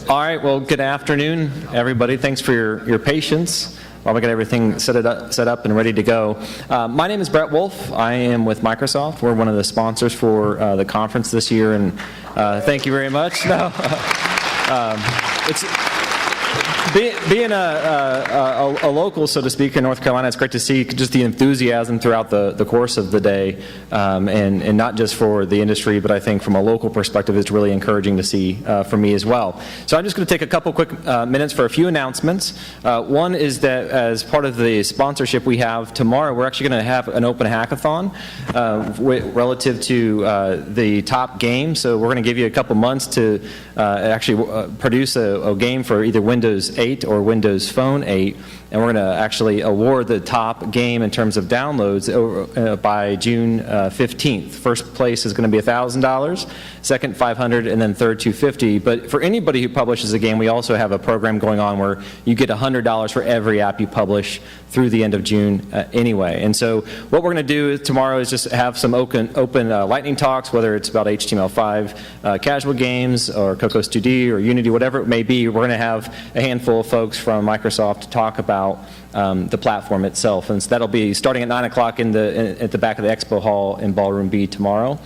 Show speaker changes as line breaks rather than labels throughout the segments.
All right, well, good afternoon, everybody. Thanks for your patience while we get everything set up and ready to go. My name is Brett Wolf. I am with Microsoft. We're one of the sponsors for the conference this year, and thank you very much. It's being a local, so to speak, in North Carolina. It's great to see just the enthusiasm throughout the course of the day, and not just for the industry, but I think from a local perspective, it's really encouraging to see for me as well. So I'm just going to take a couple quick minutes for a few announcements. One is that as part of the sponsorship we have tomorrow, we're actually going to have an open hackathon relative to the top game. So we're going to give you a couple months to actually produce a game for either Windows 8 or Windows Phone 8, and we're going to actually award the top game in terms of downloads by June 15th. First place is going to be $1,000, second $500, and then third $250. But for anybody who publishes a game, we also have a program going on where you get $100 for every app you publish through the end of June anyway. And so what we're going to do tomorrow is just have some open lightning talks, whether it's about HTML5 casual games or Cocos 2D or Unity, whatever it may be. We're going to have a handful of folks from Microsoft to talk about the platform itself. And so that'll be starting at 9 o'clock at the back of the Expo Hall in Ballroom B tomorrow.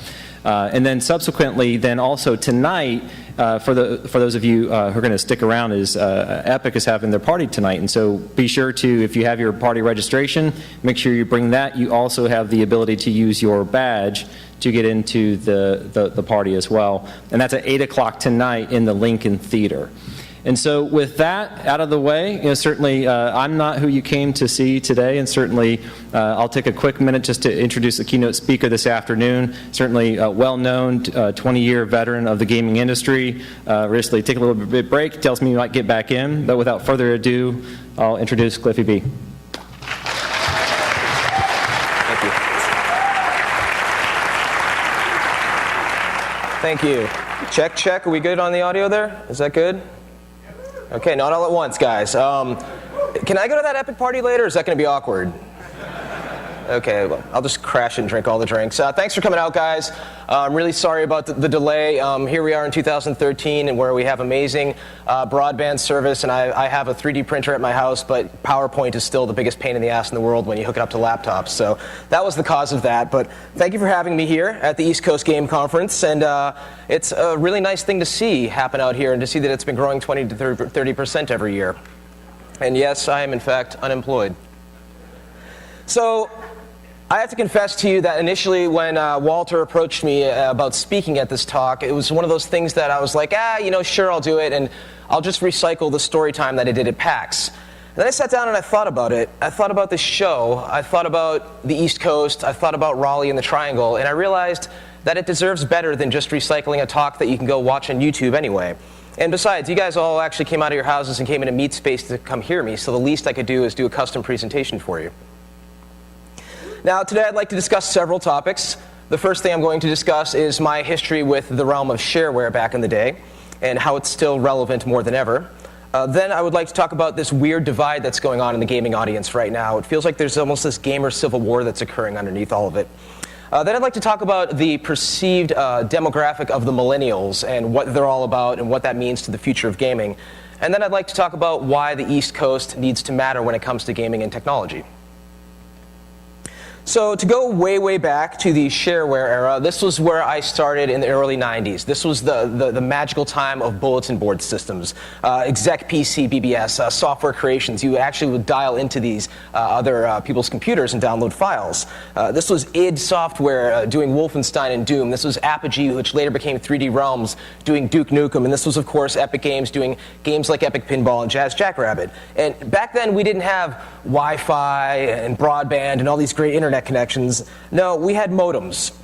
And then subsequently, then also tonight, for those of you who are going to stick around, is Epic is having their party tonight. And so be sure to, if you have your party registration, make sure you bring that. You also have the ability to use your badge to get into the party as well. And that's at 8 o'clock tonight in the Lincoln Theater. And so with that out of the way, certainly I'm not who you came to see today, and certainly I'll take a quick minute just to introduce the keynote speaker this afternoon. Certainly a well-known 20-year veteran of the gaming industry. Recently take a little bit break, tells me you might get back in, but without further ado, I'll introduce CliffyB.
Thank you. Check, check. Are we good on the audio there? Is that good? Okay, not all at once, guys. Can I go to that Epic party later, or is that going to be awkward? Okay, well, I'll just crash and drink all the drinks. Thanks for coming out, guys. I'm really sorry about the delay. Here we are in 2013, and where we have amazing broadband service, and I have a 3D printer at my house, but PowerPoint is still the biggest pain in the ass in the world when you hook it up to laptops. So that was the cause of that. But thank you for having me here at the East Coast Game Conference, and it's a really nice thing to see happen out here, and to see that it's been growing 20 to 30% every year. And yes, I am in fact unemployed. So I have to confess to you that initially when Walter approached me about speaking at this talk, it was one of those things that I was like, sure, I'll do it, and I'll just recycle the story time that I did at PAX. And then I sat down and I thought about it. I thought about this show. I thought about the East Coast. I thought about Raleigh and the Triangle, and I realized that it deserves better than just recycling a talk that you can go watch on YouTube anyway. And besides, you guys all actually came out of your houses and came into Meet Space to come hear me, so the least I could do is do a custom presentation for you. Now, today I'd like to discuss several topics. The first thing I'm going to discuss is my history with the realm of shareware back in the day, and how it's still relevant more than ever. Then I would like to talk about this weird divide that's going on in the gaming audience right now. It feels like there's almost this gamer civil war that's occurring underneath all of it. Then I'd like to talk about the perceived demographic of the millennials and what they're all about and what that means to the future of gaming. And then I'd like to talk about why the East Coast needs to matter when it comes to gaming and technology. So to go way, way back to the shareware era, this was where I started in the early 90s. This was the magical time of bulletin board systems, exec PC, BBS, software creations. You actually would dial into these other people's computers and download files. This was id Software doing Wolfenstein and Doom. This was Apogee, which later became 3D Realms, doing Duke Nukem. And this was, of course, Epic Games doing games like Epic Pinball and Jazz Jackrabbit. And back then, we didn't have Wi-Fi and broadband and all these great internet connections. No, we had modems.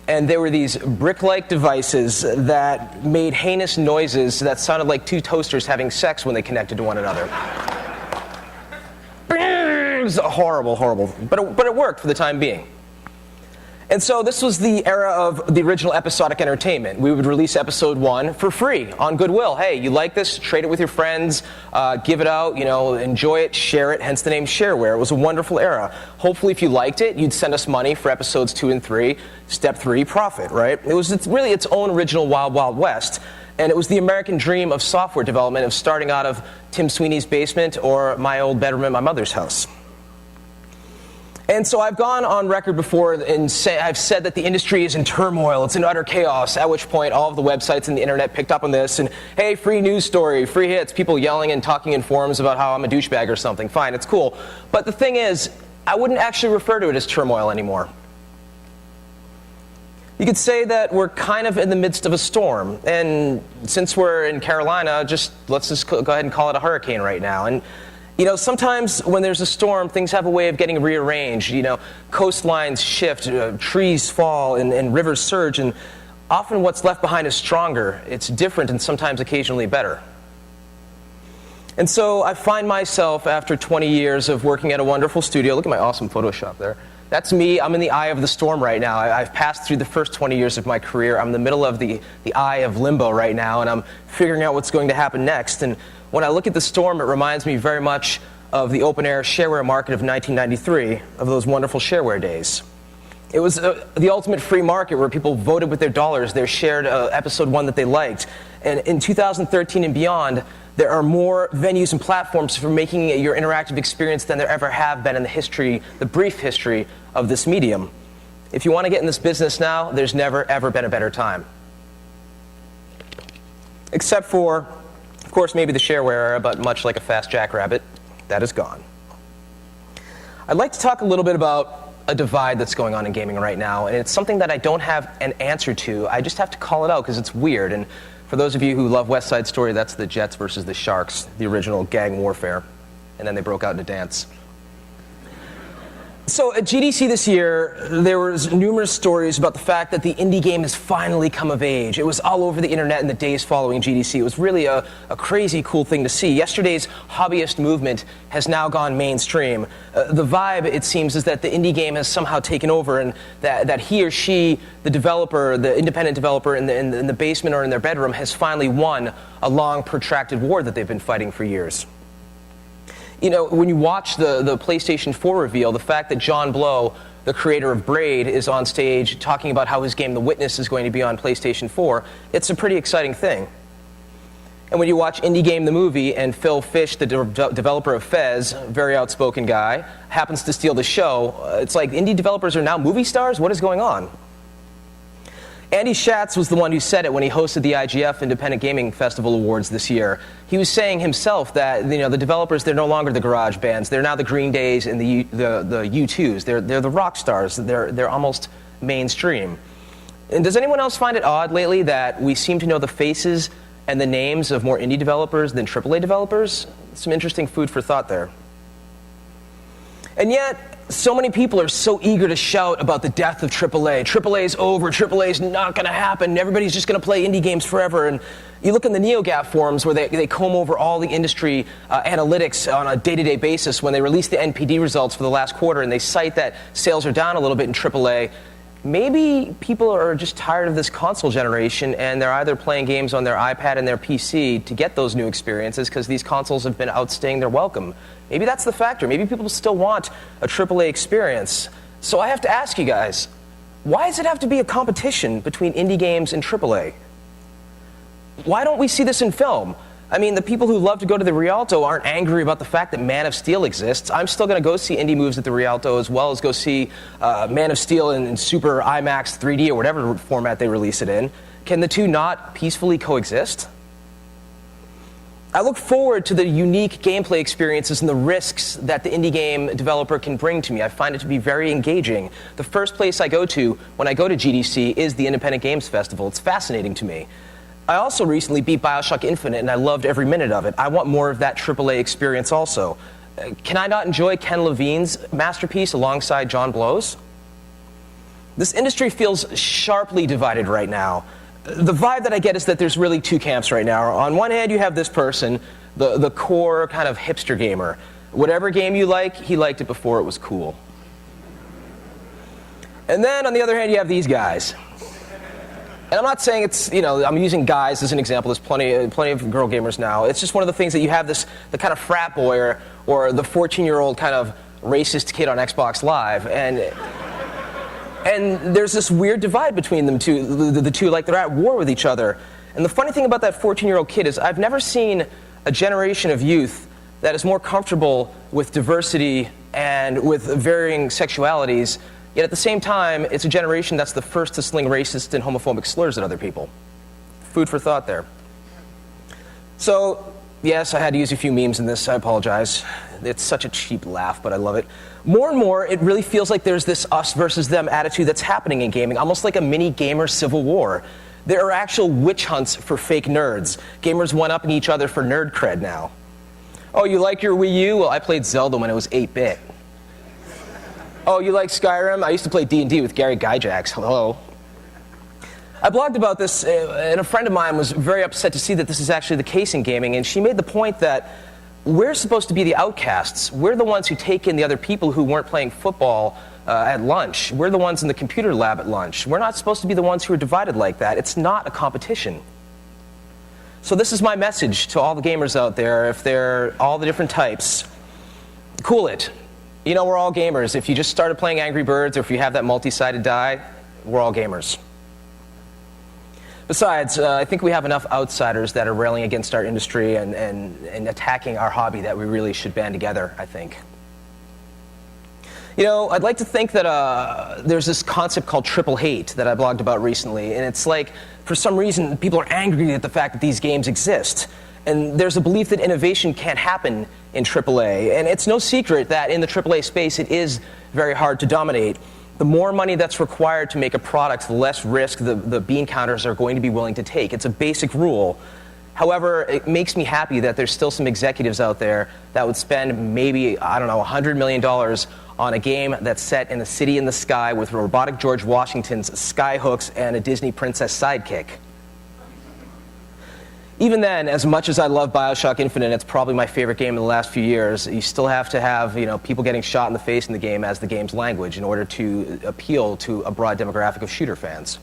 And there were these brick-like devices that made heinous noises that sounded like two toasters having sex when they connected to one another. It was horrible, horrible. But it worked for the time being. And so this was the era of the original episodic entertainment. We would release episode 1 for free on goodwill. Hey, you like this? Trade it with your friends, give it out, enjoy it, share it, hence the name shareware. It was a wonderful era. Hopefully if you liked it, you'd send us money for episodes 2 and 3. Step 3, profit, right? It was really its own original Wild Wild West. And it was the American dream of software development, of starting out of Tim Sweeney's basement or my old bedroom at my mother's house. And so I've gone on record before and I've said that the industry is in turmoil, it's in utter chaos, at which point all of the websites and the internet picked up on this and, hey, free news story, free hits, people yelling and talking in forums about how I'm a douchebag or something. Fine, it's cool. But the thing is, I wouldn't actually refer to it as turmoil anymore. You could say that we're kind of in the midst of a storm. And since we're in Carolina, let's just go ahead and call it a hurricane right now. And you know, sometimes when there's a storm, things have a way of getting rearranged. You know, coastlines shift, trees fall, and rivers surge, and often what's left behind is stronger. It's different and sometimes occasionally better. And so I find myself, after 20 years of working at a wonderful studio, look at my awesome Photoshop there. That's me. I'm in the eye of the storm right now. I've passed through the first 20 years of my career. I'm in the middle of the eye of limbo right now, and I'm figuring out what's going to happen next. And when I look at the storm, it reminds me very much of the open-air shareware market of 1993, of those wonderful shareware days. It was the ultimate free market where people voted with their dollars. They shared episode 1 that they liked. And in 2013 and beyond, there are more venues and platforms for making it your interactive experience than there ever have been in the history, the brief history of this medium. If you want to get in this business now, there's never, ever been a better time. Except for, of course, maybe the shareware era, but much like a fast jackrabbit, that is gone. I'd like to talk a little bit about a divide that's going on in gaming right now, and it's something that I don't have an answer to. I just have to call it out because it's weird. And for those of you who love West Side Story, that's the Jets versus the Sharks, the original gang warfare. And then they broke out into dance. So at GDC this year, there was numerous stories about the fact that the indie game has finally come of age. It was all over the internet in the days following GDC. It was really a crazy cool thing to see. Yesterday's hobbyist movement has now gone mainstream. The vibe, it seems, is that the indie game has somehow taken over, and that he or she, the developer, the independent developer in the basement or in their bedroom, has finally won a long, protracted war that they've been fighting for years. You know, when you watch the PlayStation 4 reveal, the fact that John Blow, the creator of Braid, is on stage talking about how his game The Witness is going to be on PlayStation 4, it's a pretty exciting thing. And when you watch Indie Game the movie and Phil Fish, the developer of Fez, very outspoken guy, happens to steal the show, it's like indie developers are now movie stars? What is going on? Andy Schatz was the one who said it when he hosted the IGF Independent Gaming Festival Awards this year. He was saying himself that, you know, the developers, they're no longer the garage bands. They're now the Green Days and the U2s. They're the rock stars. They're almost mainstream. And does anyone else find it odd lately that we seem to know the faces and the names of more indie developers than AAA developers? Some interesting food for thought there. And yet, so many people are so eager to shout about the death of AAA. AAA's over, AAA's not going to happen, everybody's just going to play indie games forever. And you look in the NeoGAF forums where they comb over all the industry analytics on a day-to-day basis when they release the NPD results for the last quarter, and they cite that sales are down a little bit in AAA. Maybe people are just tired of this console generation, and they're either playing games on their iPad and their PC to get those new experiences because these consoles have been outstaying their welcome. Maybe that's the factor. Maybe people still want a AAA experience. So I have to ask you guys, why does it have to be a competition between indie games and AAA? Why don't we see this in film? I mean, the people who love to go to the Rialto aren't angry about the fact that Man of Steel exists. I'm still going to go see indie movies at the Rialto as well as go see Man of Steel in Super IMAX 3D or whatever format they release it in. Can the two not peacefully coexist? I look forward to the unique gameplay experiences and the risks that the indie game developer can bring to me. I find it to be very engaging. The first place I go to when I go to GDC is the Independent Games Festival. It's fascinating to me. I also recently beat BioShock Infinite, and I loved every minute of it. I want more of that AAA experience also. Can I not enjoy Ken Levine's masterpiece alongside John Blow's? This industry feels sharply divided right now. The vibe that I get is that there's really two camps right now. On one hand, you have this person, the core kind of hipster gamer. Whatever game you like, he liked it before it was cool. And then on the other hand, you have these guys. And I'm not saying it's, you know, I'm using guys as an example. There's plenty of girl gamers now. It's just one of the things that you have the kind of frat boy or the 14-year-old kind of racist kid on Xbox Live. And there's this weird divide between them two, the two, like they're at war with each other. And the funny thing about that 14-year-old kid is I've never seen a generation of youth that is more comfortable with diversity and with varying sexualities, yet at the same time, it's a generation that's the first to sling racist and homophobic slurs at other people. Food for thought there. So, yes, I had to use a few memes in this. I apologize. It's such a cheap laugh, but I love it. More and more, it really feels like there's this us versus them attitude that's happening in gaming, almost like a mini gamer civil war. There are actual witch hunts for fake nerds. Gamers one-upping each other for nerd cred now. Oh, you like your Wii U? Well, I played Zelda when it was 8-bit. Oh, you like Skyrim? I used to play D&D with Gary Gygax. Hello. I blogged about this, and a friend of mine was very upset to see that this is actually the case in gaming, and she made the point that we're supposed to be the outcasts. We're the ones who take in the other people who weren't playing football at lunch. We're the ones in the computer lab at lunch. We're not supposed to be the ones who are divided like that. It's not a competition. So this is my message to all the gamers out there, if they're all the different types. Cool it. You know, we're all gamers. If you just started playing Angry Birds, or if you have that multi-sided die, we're all gamers. Besides, I think we have enough outsiders that are railing against our industry and attacking our hobby that we really should band together, I think. You know, I'd like to think that there's this concept called triple hate that I blogged about recently, and it's like, for some reason, people are angry at the fact that these games exist. And there's a belief that innovation can't happen in AAA. And it's no secret that in the AAA space, it is very hard to dominate. The more money that's required to make a product, the less risk the bean counters are going to be willing to take. It's a basic rule. However, it makes me happy that there's still some executives out there that would spend maybe, I don't know, $100 million on a game that's set in a city in the sky with robotic George Washington's skyhooks and a Disney princess sidekick. Even then, as much as I love BioShock Infinite, it's probably my favorite game in the last few years, you still have to have, you know, people getting shot in the face in the game as the game's language in order to appeal to a broad demographic of shooter fans.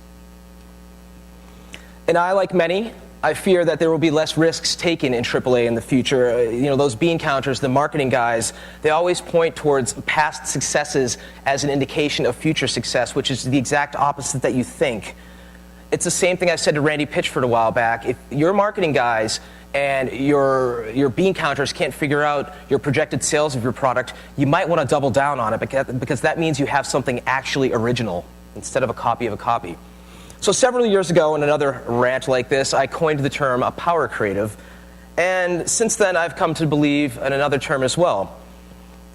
And I, like many, I fear that there will be less risks taken in AAA in the future. You know, those bean counters, the marketing guys, they always point towards past successes as an indication of future success, which is the exact opposite that you think. It's the same thing I said to Randy Pitchford a while back. If your marketing guys and your bean counters can't figure out your projected sales of your product, you might want to double down on it because that means you have something actually original instead of a copy of a copy. So several years ago, in another rant like this, I coined the term a power creative. And since then, I've come to believe in another term as well,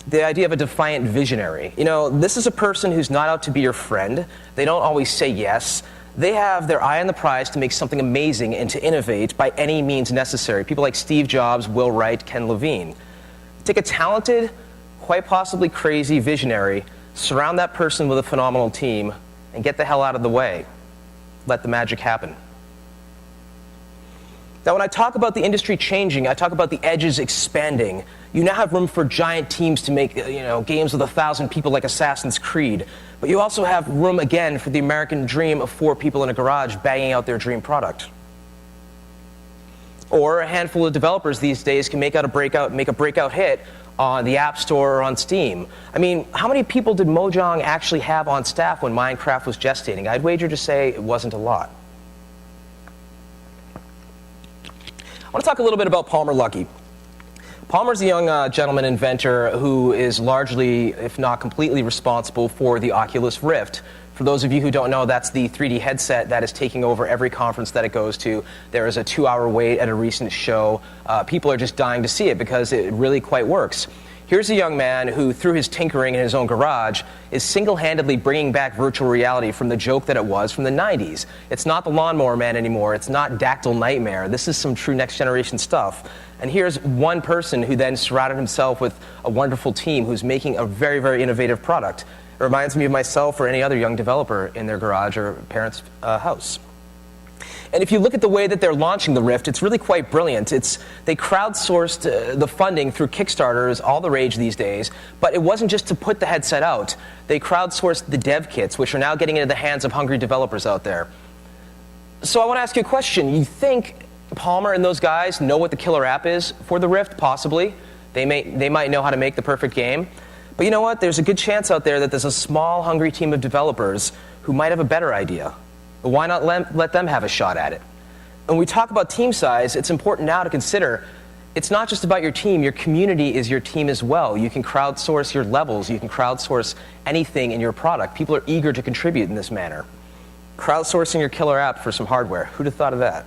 the idea of a defiant visionary. You know, this is a person who's not out to be your friend. They don't always say yes. They have their eye on the prize to make something amazing and to innovate by any means necessary. People like Steve Jobs, Will Wright, Ken Levine. Take a talented, quite possibly crazy visionary, surround that person with a phenomenal team, and get the hell out of the way. Let the magic happen. Now, when I talk about the industry changing, I talk about the edges expanding. You now have room for giant teams to make, you know, games with 1,000 people like Assassin's Creed. But you also have room, again, for the American dream of 4 people in a garage banging out their dream product. Or a handful of developers these days can make a breakout hit on the App Store or on Steam. I mean, how many people did Mojang actually have on staff when Minecraft was gestating? I'd wager to say it wasn't a lot. I want to talk a little bit about Palmer Luckey. Palmer's a young gentleman inventor who is largely, if not completely, responsible for the Oculus Rift. For those of you who don't know, that's the 3D headset that is taking over every conference that it goes to. There is a 2-hour wait at a recent show. People are just dying to see it because it really quite works. Here's a young man who, through his tinkering in his own garage, is single-handedly bringing back virtual reality from the joke that it was from the 90s. It's not the Lawnmower Man anymore. It's not Dactyl Nightmare. This is some true next-generation stuff. And here's one person who then surrounded himself with a wonderful team who's making a very, very innovative product. It reminds me of myself or any other young developer in their garage or parents' house. And if you look at the way that they're launching the Rift, it's really quite brilliant. They crowdsourced the funding through Kickstarter, is all the rage these days, but it wasn't just to put the headset out. They crowdsourced the dev kits, which are now getting into the hands of hungry developers out there. So I want to ask you a question. You think Palmer and those guys know what the killer app is for the Rift? Possibly. They might know how to make the perfect game. But you know what? There's a good chance out there that there's a small, hungry team of developers who might have a better idea. But why not let them have a shot at it? When we talk about team size, it's important now to consider it's not just about your team. Your community is your team as well. You can crowdsource your levels. You can crowdsource anything in your product. People are eager to contribute in this manner. Crowdsourcing your killer app for some hardware. Who'd have thought of that?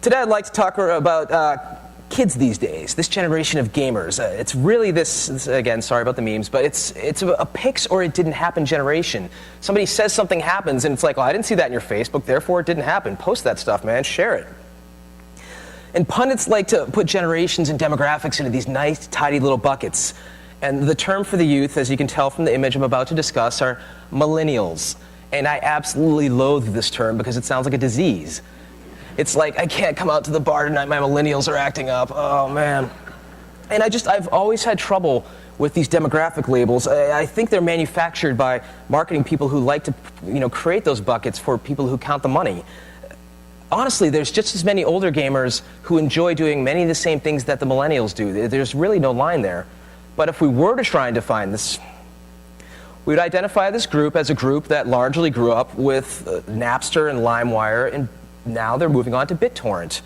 Today I'd like to talk about kids these days, this generation of gamers. It's really this, again, sorry about the memes, but it's a pix or it didn't happen generation. Somebody says something happens and it's like, oh, I didn't see that in your Facebook, therefore it didn't happen. Post that stuff, man, share it. And pundits like to put generations and demographics into these nice, tidy little buckets. And the term for the youth, as you can tell from the image I'm about to discuss, are millennials. And I absolutely loathe this term because it sounds like a disease. It's like, I can't come out to the bar tonight, my millennials are acting up, oh man. And I've always had trouble with these demographic labels. I think they're manufactured by marketing people who like to, create those buckets for people who count the money. Honestly, there's just as many older gamers who enjoy doing many of the same things that the millennials do. There's really no line there. But if we were to try and define this, we would identify this group as a group that largely grew up with Napster and LimeWire, and now they're moving on to BitTorrent.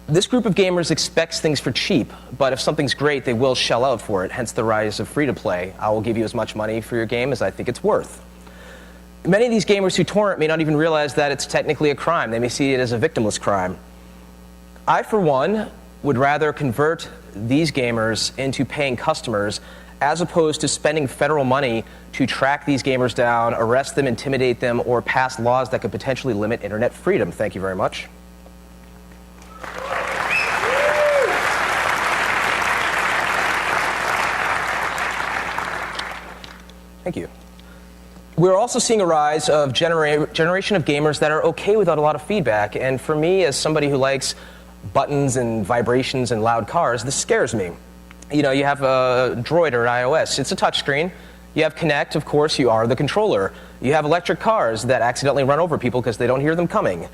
This group of gamers expects things for cheap, but if something's great, they will shell out for it, hence the rise of free-to-play. I will give you as much money for your game as I think it's worth. Many of these gamers who torrent may not even realize that it's technically a crime. They may see it as a victimless crime. I, for one, would rather convert these gamers into paying customers as opposed to spending federal money to track these gamers down, arrest them, intimidate them, or pass laws that could potentially limit internet freedom. Thank you very much. Thank you. We're also seeing a rise of generation of gamers that are okay without a lot of feedback. And for me, as somebody who likes buttons and vibrations and loud cars, this scares me. You have a Droid or an iOS. It's a touchscreen. You have Kinect, of course, you are the controller. You have electric cars that accidentally run over people because they don't hear them coming.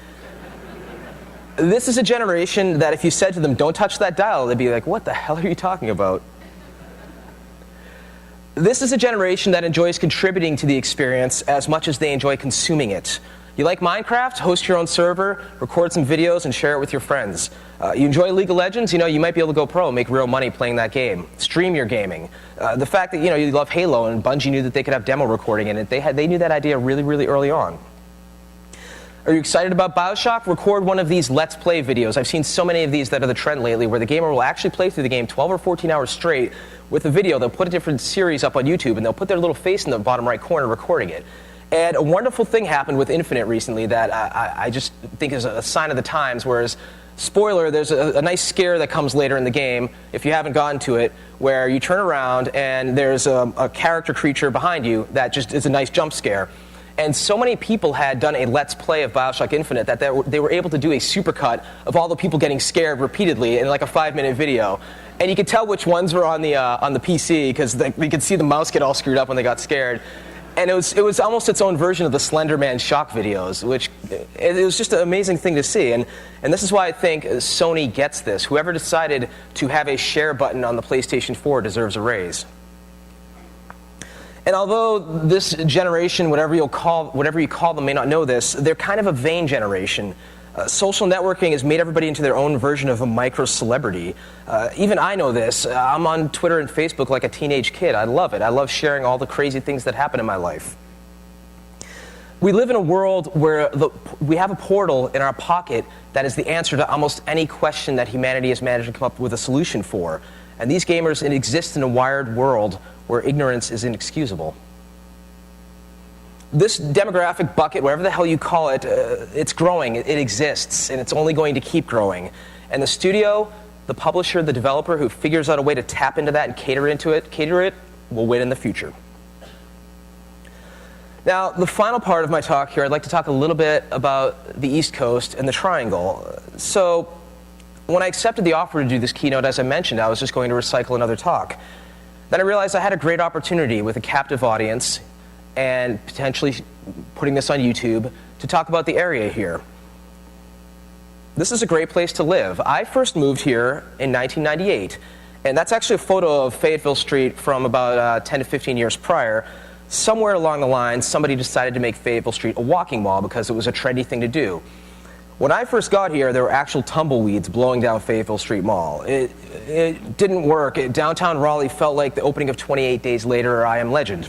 This is a generation that if you said to them, don't touch that dial, they'd be like, what the hell are you talking about? This is a generation that enjoys contributing to the experience as much as they enjoy consuming it. You like Minecraft? Host your own server, record some videos, and share it with your friends. You enjoy League of Legends? You might be able to go pro and make real money playing that game. Stream your gaming. The fact that you love Halo and Bungie knew that they could have demo recording in it, they knew that idea really, really early on. Are you excited about BioShock? Record one of these Let's Play videos. I've seen so many of these that are the trend lately where the gamer will actually play through the game 12 or 14 hours straight with a video. They'll put a different series up on YouTube and they'll put their little face in the bottom right corner recording it. And a wonderful thing happened with Infinite recently that I just think is a sign of the times, whereas, spoiler, there's a nice scare that comes later in the game, if you haven't gotten to it, where you turn around and there's a character creature behind you that just is a nice jump scare. And so many people had done a Let's Play of BioShock Infinite that they were able to do a supercut of all the people getting scared repeatedly in like a 5-minute video. And you could tell which ones were on the PC because you could see the mouse get all screwed up when they got scared. And it was almost its own version of the Slender Man shock videos, which it was just an amazing thing to see. And this is why I think Sony gets this. Whoever decided to have a share button on the PlayStation 4 deserves a raise. And although this generation, whatever you call them, may not know this, they're kind of a vain generation. Social networking has made everybody into their own version of a micro-celebrity. Even I know this. I'm on Twitter and Facebook like a teenage kid. I love it. I love sharing all the crazy things that happen in my life. We live in a world where we have a portal in our pocket that is the answer to almost any question that humanity has managed to come up with a solution for. And these gamers exist in a wired world where ignorance is inexcusable. This demographic bucket, whatever the hell you call it, it's growing, it exists, and it's only going to keep growing. And the studio, the publisher, the developer who figures out a way to tap into that and cater it, will win in the future. Now, the final part of my talk here, I'd like to talk a little bit about the East Coast and the Triangle. So, when I accepted the offer to do this keynote, as I mentioned, I was just going to recycle another talk. Then I realized I had a great opportunity with a captive audience and potentially putting this on YouTube to talk about the area here. This is a great place to live. I first moved here in 1998, and that's actually a photo of Fayetteville Street from about 10 to 15 years prior. Somewhere along the line, somebody decided to make Fayetteville Street a walking mall because it was a trendy thing to do. When I first got here, there were actual tumbleweeds blowing down Fayetteville Street Mall. It didn't work. Downtown Raleigh felt like the opening of 28 Days Later or I Am Legend.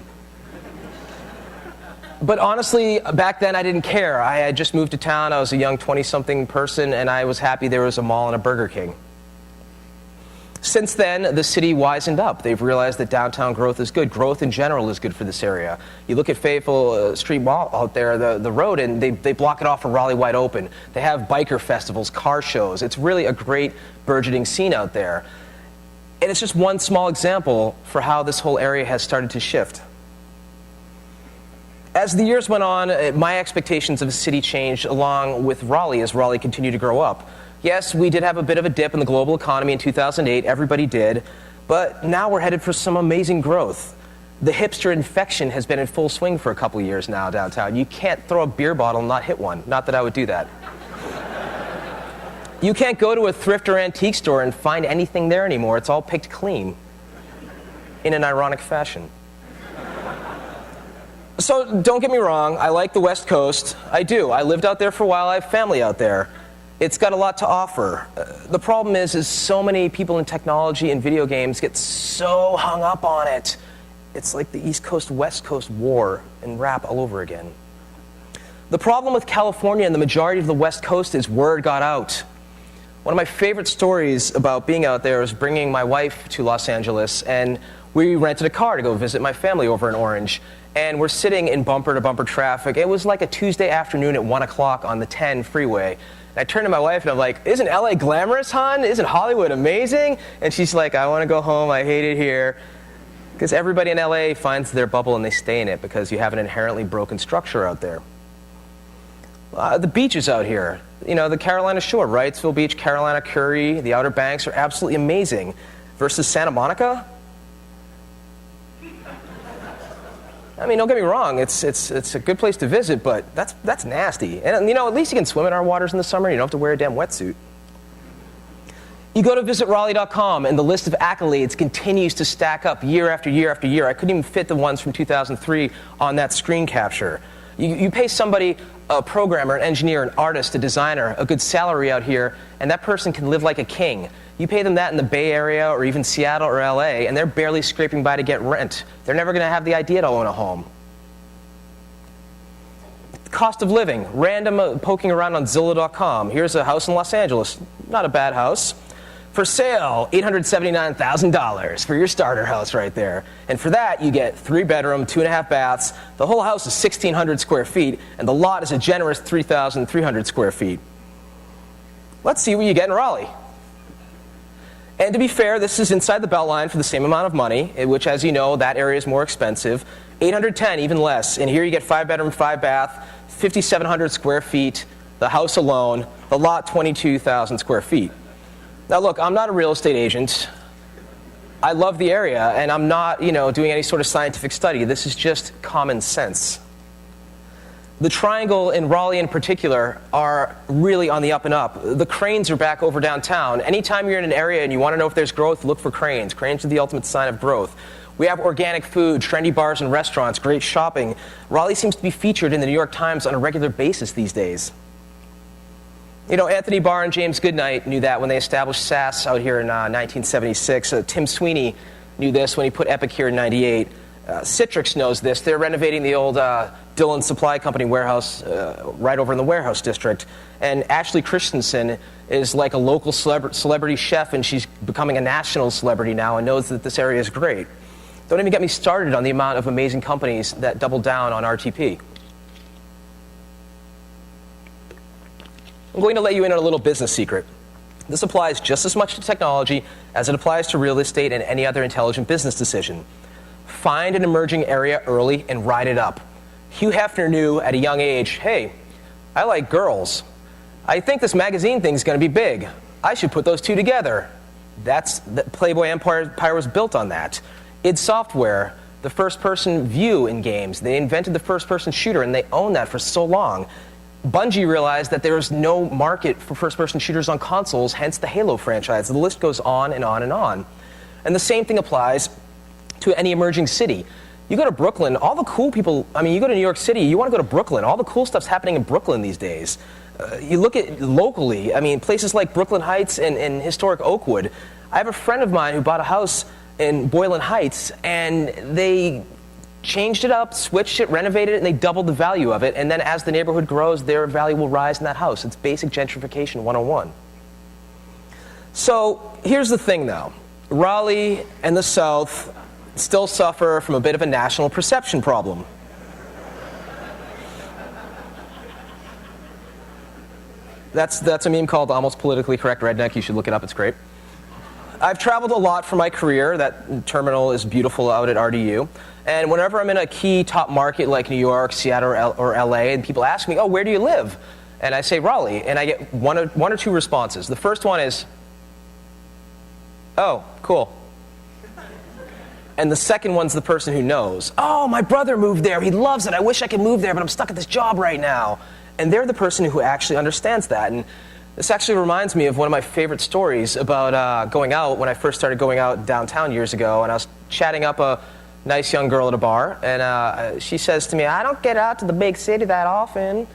But honestly, back then I didn't care. I had just moved to town. I was a young 20-something person, and I was happy there was a mall and a Burger King. Since then, the city wisened up. They've realized that downtown growth is good. Growth in general is good for this area. You look at Fayetteville Street Mall out there, the road, and they block it off from Raleigh wide open. They have biker festivals, car shows. It's really a great burgeoning scene out there. And it's just one small example for how this whole area has started to shift. As the years went on, my expectations of the city changed along with Raleigh as Raleigh continued to grow up. Yes, we did have a bit of a dip in the global economy in 2008, everybody did, but now we're headed for some amazing growth. The hipster infection has been in full swing for a couple of years now downtown. You can't throw a beer bottle and not hit one. Not that I would do that. You can't go to a thrift or antique store and find anything there anymore. It's all picked clean, in an ironic fashion. So don't get me wrong, I like the West Coast. I do. I lived out there for a while. I have family out there. It's got a lot to offer. The problem is so many people in technology and video games get so hung up on it. It's like the East Coast, West Coast war and rap all over again. The problem with California and the majority of the West Coast is word got out. One of my favorite stories about being out there is bringing my wife to Los Angeles, and we rented a car to go visit my family over in Orange. And we're sitting in bumper-to-bumper traffic. It was like a Tuesday afternoon at 1 o'clock on the 10 freeway. And I turned to my wife and I'm like, isn't LA glamorous, hon? Isn't Hollywood amazing? And she's like, I want to go home. I hate it here. Because everybody in LA finds their bubble and they stay in it because you have an inherently broken structure out there. The beaches out here, you know, the Carolina Shore, Wrightsville Beach, Carolina Curry, the Outer Banks are absolutely amazing. Versus Santa Monica? I mean, don't get me wrong, it's a good place to visit, but that's nasty. And, you know, at least you can swim in our waters in the summer. You don't have to wear a damn wetsuit. You go to visitraleigh.com, and the list of accolades continues to stack up year after year after year. I couldn't even fit the ones from 2003 on that screen capture. You pay somebody, a programmer, an engineer, an artist, a designer, a good salary out here, and that person can live like a king. You pay them that in the Bay Area or even Seattle or LA, and they're barely scraping by to get rent. They're never going to have the idea to own a home. Cost of living, random poking around on Zillow.com. Here's a house in Los Angeles, not a bad house. For sale, $879,000 for your starter house right there. And for that, you get 3-bedroom, 2.5 baths. The whole house is 1,600 square feet, and the lot is a generous 3,300 square feet. Let's see what you get in Raleigh. And to be fair, this is inside the Beltline for the same amount of money, which, as you know, that area is more expensive. $810, even less. And here you get 5-bedroom, 5-bath, 5,700 square feet, the house alone, the lot 22,000 square feet. Now look, I'm not a real estate agent. I love the area, and I'm not, doing any sort of scientific study. This is just common sense. The Triangle in Raleigh in particular are really on the up and up. The cranes are back over downtown. Anytime you're in an area and you want to know if there's growth, look for cranes. Cranes are the ultimate sign of growth. We have organic food, trendy bars and restaurants, great shopping. Raleigh seems to be featured in the New York Times on a regular basis these days. Anthony Barr and James Goodnight knew that when they established SAS out here in 1976. Tim Sweeney knew this when he put Epic here in 98. Citrix knows this. They're renovating the old Dillon Supply Company warehouse right over in the warehouse district. And Ashley Christensen is like a local celebrity chef, and she's becoming a national celebrity now and knows that this area is great. Don't even get me started on the amount of amazing companies that double down on RTP. I'm going to let you in on a little business secret. This applies just as much to technology as it applies to real estate and any other intelligent business decision. Find an emerging area early and ride it up. Hugh Hefner knew at a young age, hey, I like girls. I think this magazine thing's going to be big. I should put those two together. The Playboy Empire was built on that. id Software, the first-person view in games. They invented the first-person shooter, and they owned that for so long. Bungie realized that there was no market for first-person shooters on consoles, hence the Halo franchise. The list goes on and on and on. And the same thing applies to any emerging city. You go to Brooklyn, all the cool people, you go to New York City, you want to go to Brooklyn. All the cool stuff's happening in Brooklyn these days. You look at locally, I mean, places like Brooklyn Heights and historic Oakwood. I have a friend of mine who bought a house in Boylan Heights, and they changed it up, switched it, renovated it, and they doubled the value of it. And then as the neighborhood grows, their value will rise in that house. It's basic gentrification 101. So here's the thing, though. Raleigh and the South still suffer from a bit of a national perception problem. That's a meme called Almost Politically Correct Redneck. You should look it up. It's great. I've traveled a lot for my career. That terminal is beautiful out at RDU. And whenever I'm in a key top market like New York, Seattle, or LA, and people ask me, oh, where do you live? And I say Raleigh, and I get one or two responses. The first one is, oh, cool. And the second one's the person who knows. Oh, my brother moved there. He loves it. I wish I could move there, but I'm stuck at this job right now. And they're the person who actually understands that. And this actually reminds me of one of my favorite stories about going out when I first started going out downtown years ago. And I was chatting up a nice young girl at a bar. And she says to me, I don't get out to the big city that often.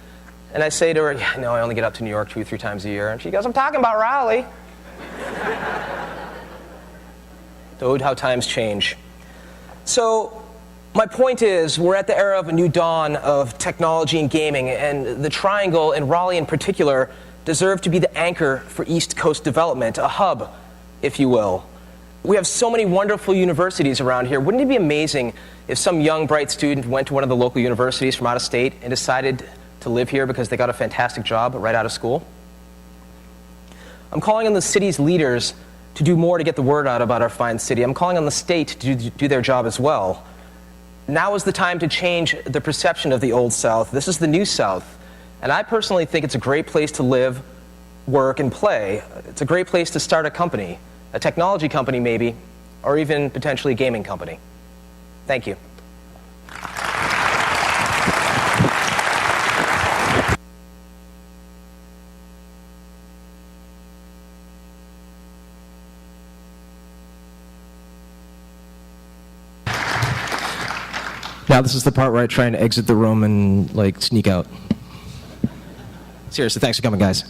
And I say to her, yeah, no, I only get up to New York 2 or 3 times a year. And she goes, I'm talking about Raleigh. Ode how times change. So my point is, we're at the era of a new dawn of technology and gaming, and the Triangle, and Raleigh in particular, deserve to be the anchor for East Coast development, a hub, if you will. We have so many wonderful universities around here. Wouldn't it be amazing if some young, bright student went to one of the local universities from out of state and decided to live here because they got a fantastic job right out of school? I'm calling on the city's leaders to do more to get the word out about our fine city. I'm calling on the state to do their job as well. Now is the time to change the perception of the Old South. This is the New South. And I personally think it's a great place to live, work, and play. It's a great place to start a company, a technology company maybe, or even potentially a gaming company. Thank you.
Now this is the part where I try and exit the room and like sneak out. Seriously, thanks for coming, guys.